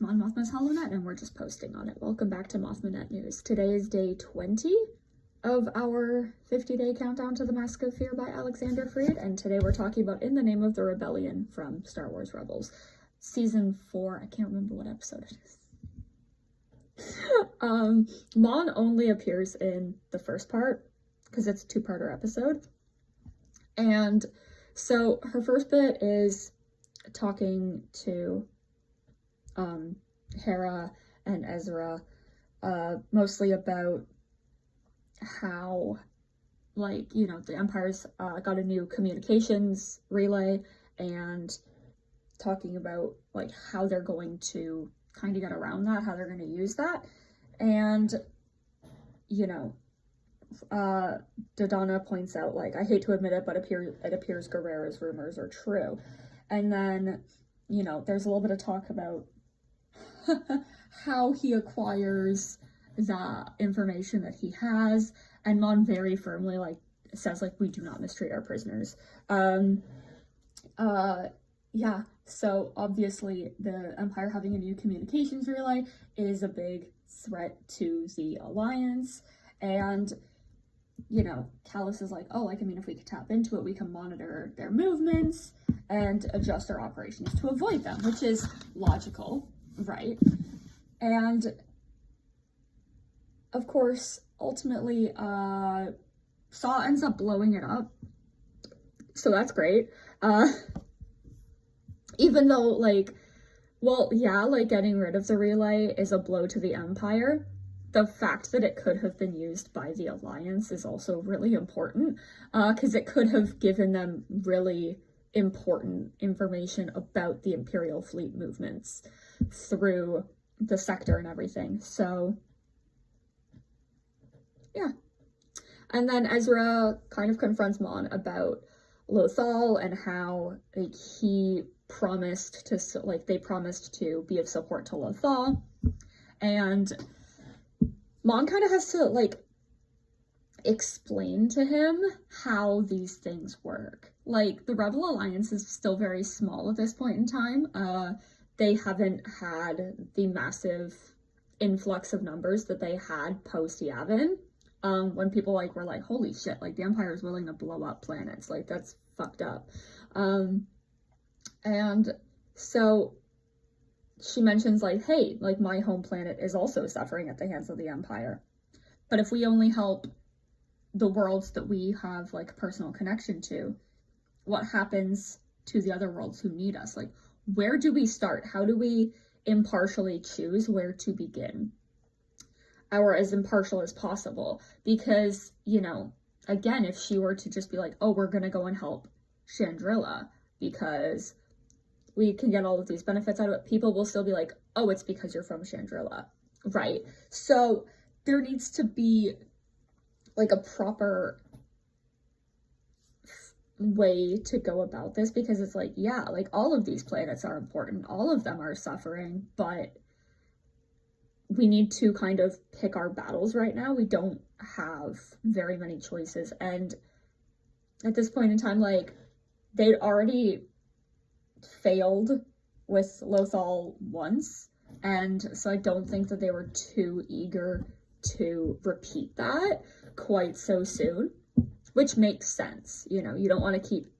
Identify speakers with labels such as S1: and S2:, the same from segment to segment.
S1: on Mothma's HoloNet, and we're just posting on it. Welcome back to Mothmanet News. Today is day 20 of our 50-day countdown to the Mask of Fear by Alexander Freed, and today we're talking about In the Name of the Rebellion from Star Wars Rebels. Season 4, I can't remember what episode it is. Mon only appears in the first part, because it's a two-parter episode. And so her first bit is talking to Hera and Ezra, mostly about how, like, you know, the Empire's got a new communications relay, and talking about, like, how they're going to kind of get around that, how they're going to use that. And, you know, Dodonna points out, like, I hate to admit it, but it appears Guerrera's rumors are true. And then, you know, there's a little bit of talk about how he acquires the information that he has, and Mon very firmly, like, says, like, we do not mistreat our prisoners. Yeah, so obviously the Empire having a new communications relay is a big threat to the Alliance, and, you know, Callus is like, oh, like, I mean, if we could tap into it, we can monitor their movements and adjust our operations to avoid them, which is logical, right? And, of course, ultimately, Saw ends up blowing it up, so that's great. Even though, like, well, yeah, like, getting rid of the relay is a blow to the Empire, the fact that it could have been used by the Alliance is also really important, because it could have given them really important information about the Imperial fleet movements through the sector and everything. So, yeah. And then Ezra kind of confronts Mon about Lothal and how, like, he promised to, like, they promised to be of support to Lothal, and Mon kind of has to, like, explain to him how these things work. Like, the Rebel Alliance is still very small at this point in time. They haven't had the massive influx of numbers that they had post-Yavin, when people, like, were like, holy shit, like, the Empire is willing to blow up planets. Like, that's fucked up. And so she mentions, like, hey, like, my home planet is also suffering at the hands of the Empire. But if we only help the worlds that we have, like, personal connection to, what happens to the other worlds who need us? Like, where do we start? How do we impartially choose where to begin? Or as impartial as possible? Because, you know, again, if she were to just be like, oh, we're gonna go and help Chandrila because we can get all of these benefits out of it, people will still be like, oh, it's because you're from Chandrila, right? So there needs to be, like, a proper way to go about this, because it's like, yeah, like, all of these planets are important, all of them are suffering, but we need to kind of pick our battles right now. We don't have very many choices, and at this point in time, like, they'd already failed with Lothal once, and so I don't think that they were too eager to repeat that quite so soon, which makes sense. You know, you don't want to keep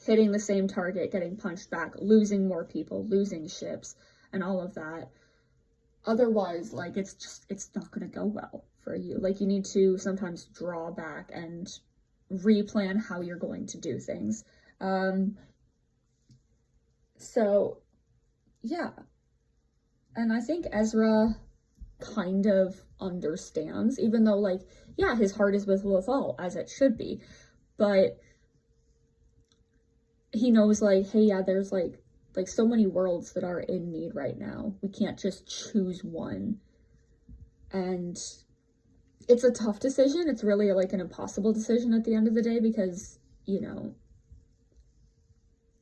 S1: hitting the same target, getting punched back, losing more people, losing ships, and all of that. Otherwise, like, it's not going to go well for you. Like, you need to sometimes draw back and replan how you're going to do things. So, yeah. And I think Ezra kind of understands, even though, like, yeah, his heart is with Lothal, as it should be, but he knows, like, hey, yeah, there's, like so many worlds that are in need right now. We can't just choose one. And it's a tough decision. It's really, like, an impossible decision at the end of the day, because, you know,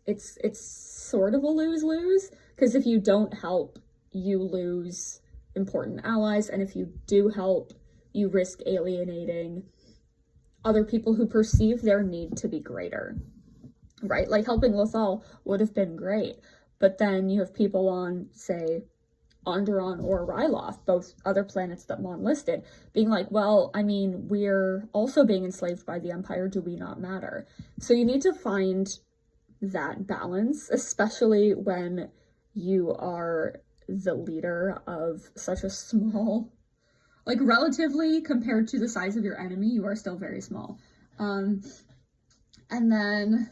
S1: it's sort of a lose-lose, because if you don't help, you lose important allies, and if you do help, you risk alienating other people who perceive their need to be greater, right? Like, helping Lothal would have been great, But then you have people on, say, Onderon or Ryloth, both other planets that Mon listed, being like, well, I mean, we're also being enslaved by the Empire. Do we not matter? So you need to find that balance, especially when you are the leader of such a small, like, relatively compared to the size of your enemy, you are still very small. And then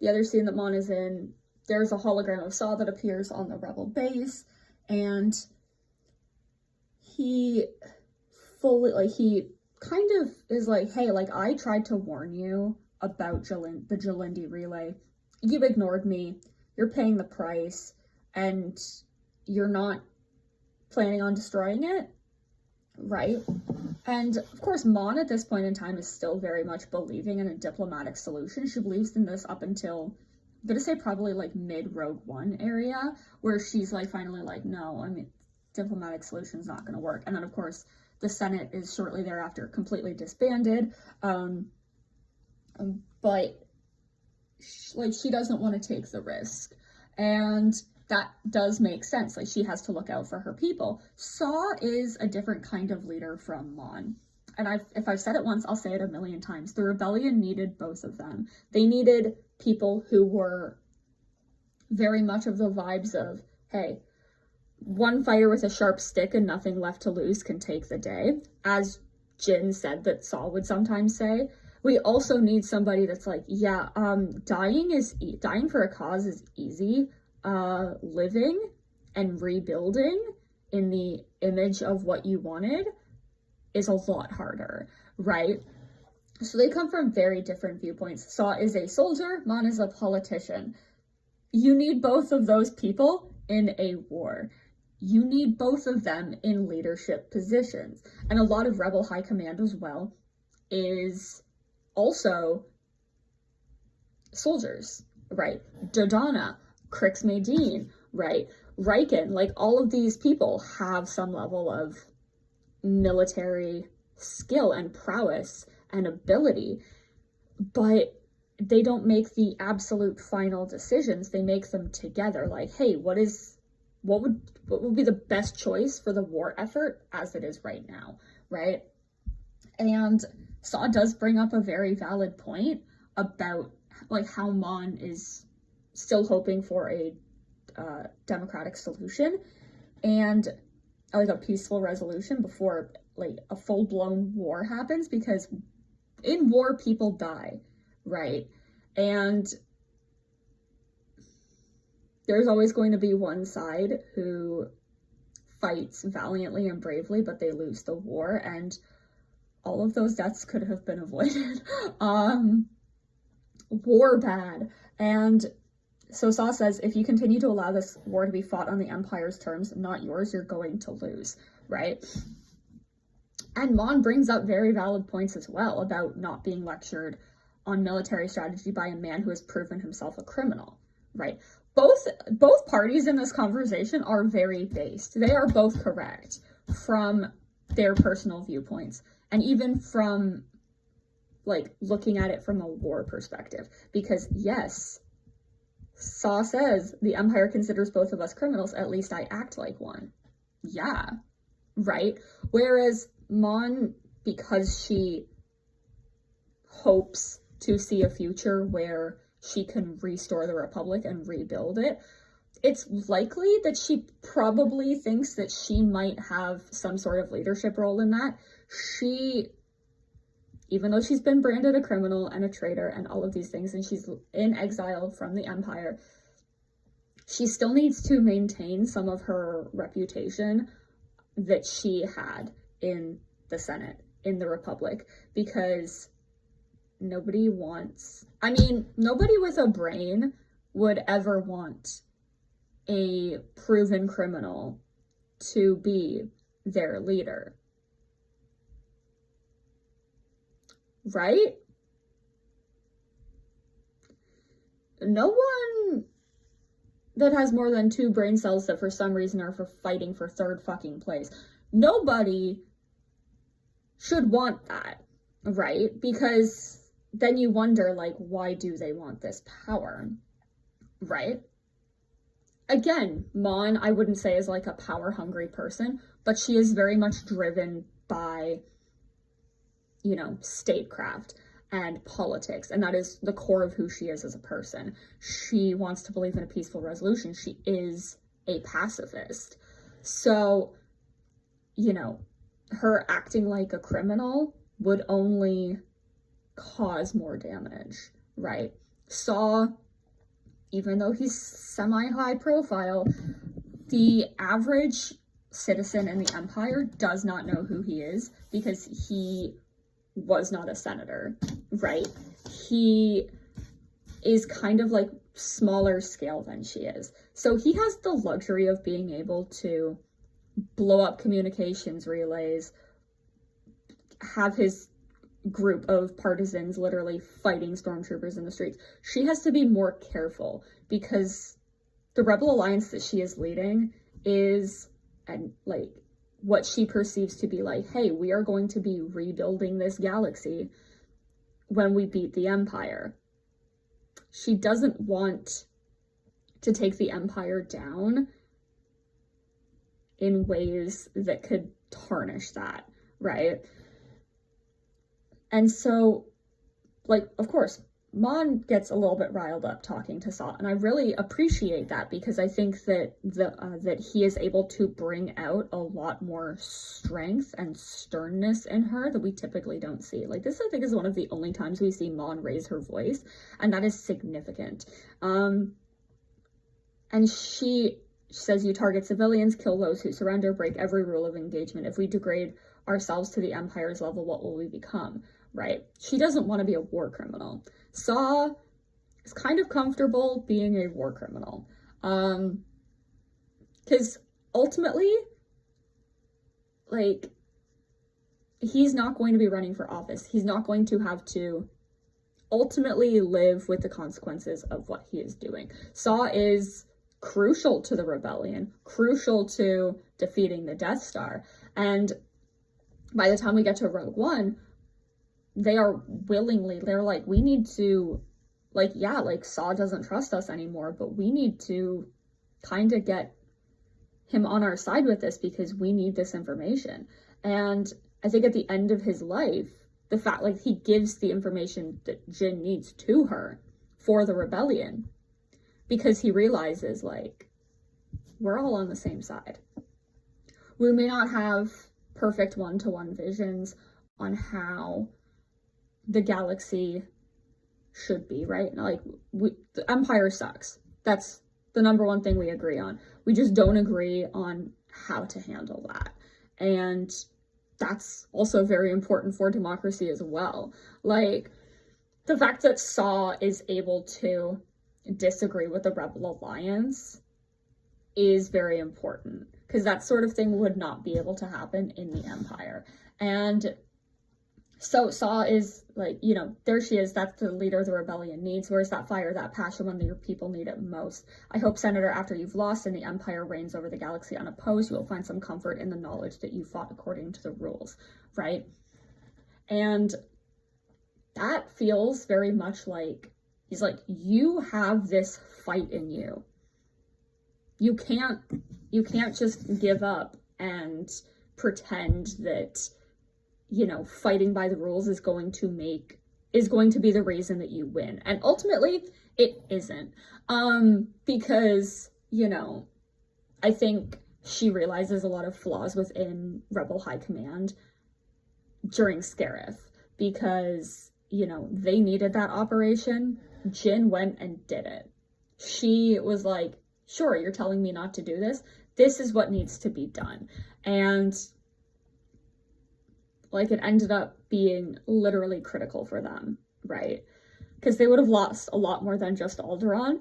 S1: the other scene that Mon is in, there's a hologram of Saw that appears on the Rebel base, and he fully, like, he kind of is like, hey, like, I tried to warn you about the Jalindi relay. You ignored me. You're paying the price, and you're not planning on destroying it, right? And of course, Mon at this point in time is still very much believing in a diplomatic solution. She believes in this up until, I'm gonna say probably like mid-Rogue One area, where she's like finally like, no, I mean, diplomatic solution's not gonna work. And then of course, the Senate is shortly thereafter completely disbanded. But she doesn't want to take the risk. And that does make sense. Like, she has to look out for her people. Saw is a different kind of leader from Mon. And if I've said it once, I'll say it a million times. The rebellion needed both of them. They needed people who were very much of the vibes of, hey, one fighter with a sharp stick and nothing left to lose can take the day, as Jin said that Saw would sometimes say. We also need somebody that's like, yeah, dying for a cause is easy. Living and rebuilding in the image of what you wanted is a lot harder, right? So they come from very different viewpoints. Saw is a soldier, Mon is a politician. You need both of those people in a war. You need both of them in leadership positions. And a lot of Rebel High Command as well is also soldiers, right? Dodonna, Crix Maydeen, right? Riken, like, all of these people have some level of military skill and prowess and ability, but they don't make the absolute final decisions. They make them together. Like, hey, what would be the best choice for the war effort as it is right now, right? And Saw does bring up a very valid point about like how Mon is still hoping for a democratic solution and like a peaceful resolution before like a full-blown war happens, because in war people die, right? And there's always going to be one side who fights valiantly and bravely, but they lose the war, and all of those deaths could have been avoided. War bad. And so Saw says, if you continue to allow this war to be fought on the Empire's terms, not yours, you're going to lose, right? And Mon brings up very valid points as well about not being lectured on military strategy by a man who has proven himself a criminal, right? Both parties in this conversation are very based. They are both correct from their personal viewpoints, and even from like looking at it from a war perspective, because yes, Saw says the Empire considers both of us criminals, at least I act like one. Yeah, right? Whereas Mon, because she hopes to see a future where she can restore the Republic and rebuild it, it's likely that she probably thinks that she might have some sort of leadership role in that. She, even though she's been branded a criminal and a traitor and all of these things, and she's in exile from the Empire, she still needs to maintain some of her reputation that she had in the Senate, in the Republic, because nobody with a brain would ever want a proven criminal to be their leader. Right? No one that has more than 2 brain cells that for some reason are for fighting for 3rd fucking place. Nobody should want that, right? Because then you wonder, like, why do they want this power, right? again, Mon, I wouldn't say is like a power hungry person, but she is very much driven by, you know, statecraft and politics, and that is the core of who she is as a person. She wants to believe in a peaceful resolution. She is a pacifist. So, you know, her acting like a criminal would only cause more damage, right? Saw, even though he's semi-high profile, the average citizen in the Empire does not know who he is because he was not a senator, right? He is kind of like smaller scale than she is. So he has the luxury of being able to blow up communications relays, have his group of partisans literally fighting stormtroopers in the streets. She has to be more careful because the Rebel Alliance that she is leading is, and like, what she perceives to be like, hey, we are going to be rebuilding this galaxy when we beat the Empire. She doesn't want to take the Empire down in ways that could tarnish that, right? And so, like, of course, Mon gets a little bit riled up talking to Saw, and I really appreciate that because I think that that he is able to bring out a lot more strength and sternness in her that we typically don't see. Like, this, I think, is one of the only times we see Mon raise her voice, and that is significant. And she says, you target civilians, kill those who surrender, break every rule of engagement. If we degrade ourselves to the Empire's level, what will we become? Right? She doesn't want to be a war criminal. Saw is kind of comfortable being a war criminal. Because ultimately, like, he's not going to be running for office. He's not going to have to ultimately live with the consequences of what he is doing. Saw is crucial to the rebellion, crucial to defeating the Death Star. And by the time we get to Rogue One, they are willingly, they're like, we need to, like, yeah, like, Saw doesn't trust us anymore, but we need to kind of get him on our side with this because we need this information. And I think at the end of his life, the fact, like, he gives the information that Jyn needs to her for the rebellion because he realizes, like, we're all on the same side. We may not have perfect one-to-one visions on how the galaxy should be, right? Like, the Empire sucks. That's the number one thing we agree on. We just don't agree on how to handle that. And that's also very important for democracy as well. Like, the fact that Saw is able to disagree with the Rebel Alliance is very important, because that sort of thing would not be able to happen in the Empire. And so Saw is like, you know, there she is. That's the leader the rebellion needs. Where's that fire, that passion when your people need it most? I hope, Senator, after you've lost and the Empire reigns over the galaxy unopposed, you will find some comfort in the knowledge that you fought according to the rules, right? And that feels very much like, he's like, you have this fight in you. You can't just give up and pretend that, you know, fighting by the rules is going to be the reason that you win. And ultimately, it isn't. Because, you know, I think she realizes a lot of flaws within Rebel High Command during Scarif, because, you know, they needed that operation. Jyn went and did it. She was like, sure, you're telling me not to do this. This is what needs to be done. And like, it ended up being literally critical for them, right? Because they would have lost a lot more than just Alderaan.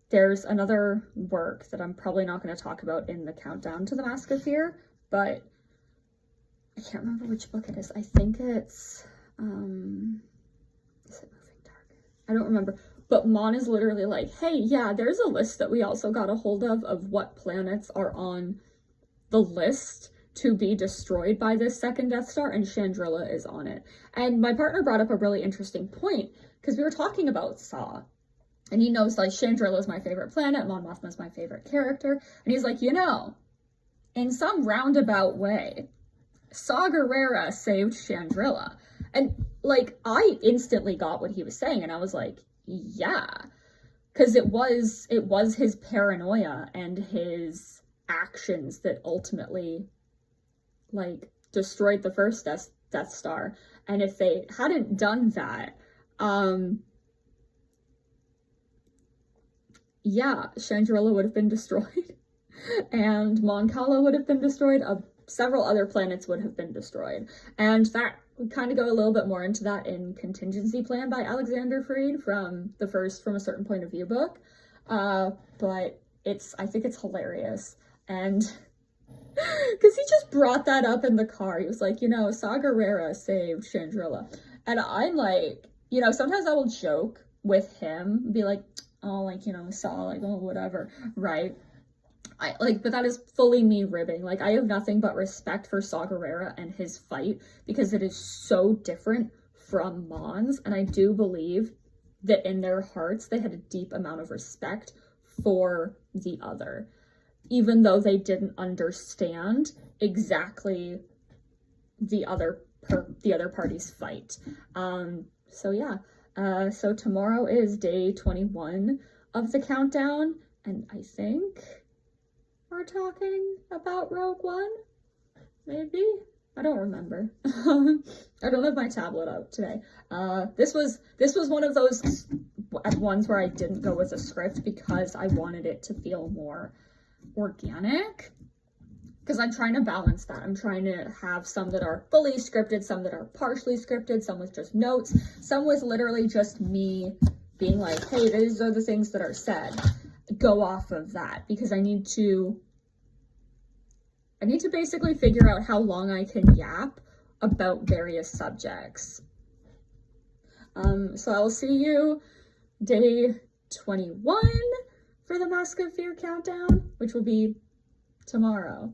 S1: There's another work that I'm probably not going to talk about in the countdown to the Mask of Fear, but I can't remember which book it is. I think it's, is it Moving Target? I don't remember. But Mon is literally like, hey, yeah, there's a list that we also got a hold of what planets are on the list to be destroyed by this second Death Star, and Chandrila is on it. And my partner brought up a really interesting point, because we were talking about Saw, And he knows, like, Chandrilla's my favorite planet, Mon Mothma's my favorite character. And he's like, you know, in some roundabout way, Saw Gerrera saved Chandrilla. And, like, I instantly got what he was saying, and I was like, yeah. Because it was his paranoia and his actions that ultimately, like, destroyed the first Death Star. And if they hadn't done that, yeah, Chandrilla would have been destroyed, and Mon Cala would have been destroyed, several other planets would have been destroyed. And that would kind of go a little bit more into that in Contingency Plan by Alexander Freed from the first From a Certain Point of View book. But I think it's hilarious. And because he just brought that up in the car. He was like, you know, Saw Gerrera saved Chandrilla. And I'm like, you know, sometimes I will joke with him, be like, oh, like, you know, Saw, like, oh, whatever, right? But that is fully me ribbing. Like, I have nothing but respect for Saw Gerrera and his fight, because it is so different from Mon's, and I do believe that in their hearts they had a deep amount of respect for the other, even though they didn't understand exactly the other party's fight. So yeah. So tomorrow is day 21 of the countdown, and I think we're talking about Rogue One, maybe? I don't remember. I don't have my tablet out today. This was one of those ones where I didn't go with a script because I wanted it to feel more organic. Because I'm trying to balance that. I'm trying to have some that are fully scripted, some that are partially scripted, some with just notes, some with literally just me being like, hey, these are the things that are said. Go off of that, because I need to basically figure out how long I can yap about various subjects. So I'll see you day 21 for the Mask of Fear countdown, which will be tomorrow.